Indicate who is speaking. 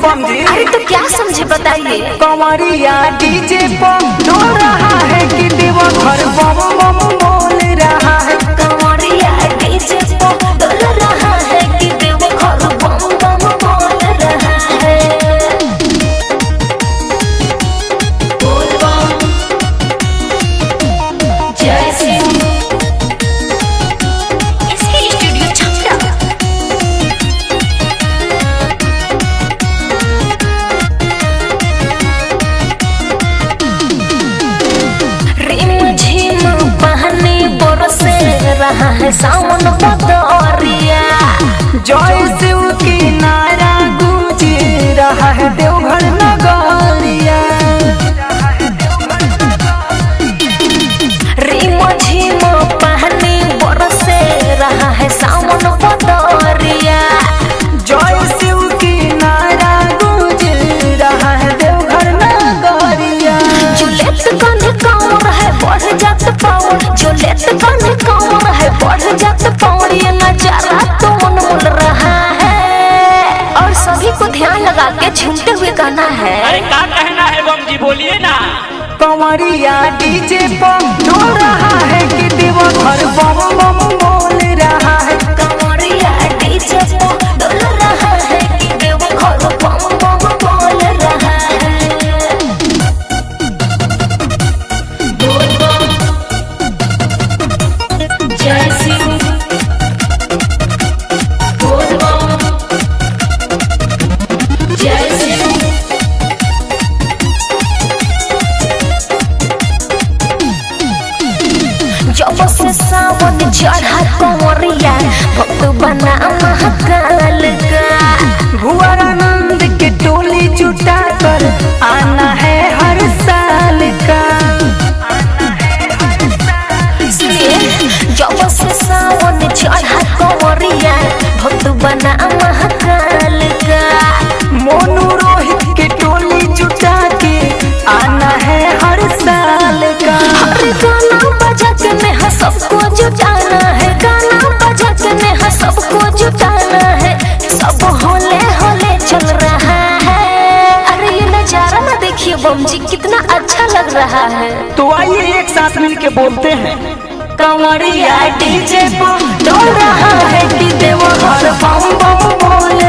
Speaker 1: बम जी।
Speaker 2: अरे तो क्या समझे बताइए।
Speaker 1: कंवरिया डीजे पर डोल रहा है कि देवघर बम बम बोल रहा है।
Speaker 2: कंवरिया डीजे पर डोल रहा है कि देवघर बम बम बोल रहा है। बोल बम जय सिंह। इसके स्टूडियो छपरा। रहा है सावन बदरिया।
Speaker 1: जय शिव की नारा गूंज रहा है देवघर नगरिया।
Speaker 2: रिम झिम पानी बरसे रहा है सावन बदरिया।
Speaker 1: जय शिव की नारा गूंज रहा है देवघर नगरिया।
Speaker 2: जो लेत कान्हे कांवर है बढ़ जात पावर। जो लेत कान्हे कांवर है बढ़ जात पावर। ये नजारा तो अनमोल रहा है और सभी को ध्यान लगा के झूमते हुए गाना है।
Speaker 3: अरे क्या कहना है बम जी, बोलिए ना।
Speaker 1: कंवरिया डीजे पर डोल रहा है कि देवघर बम बम बोल रहा है।
Speaker 2: कंवरिया डीजे पर डोल रहा है कि देवघर बम बम बोल रहा है। बोल बम जय सिंह। बोल बम जय सिंह। जब से सावन चढ़ा कंवरिया भक्त बना महाकाल का।
Speaker 1: भुवरानंद के टोली जुटा कर आना है हर साल का।
Speaker 2: जब से सावन चढ़ा कंवरिया भक्त बना महाकाल का।
Speaker 1: मोनू रोहित के टोली जुटा के आना है हर साल का।
Speaker 2: अरे गाना बजा के नेहा सबको जुटाना है। गाना बजा के नेहा सबको जुटाना है। सब होले होले चल रहा है। अरे ये नजारा ना देखिए बम जी कितना अच्छा लग रहा है।
Speaker 1: तो आइए एक साथ मिल के बोलते हैं।
Speaker 2: कंवरिया डीजे पर डोल रहा है कि देवघर बम बम बोल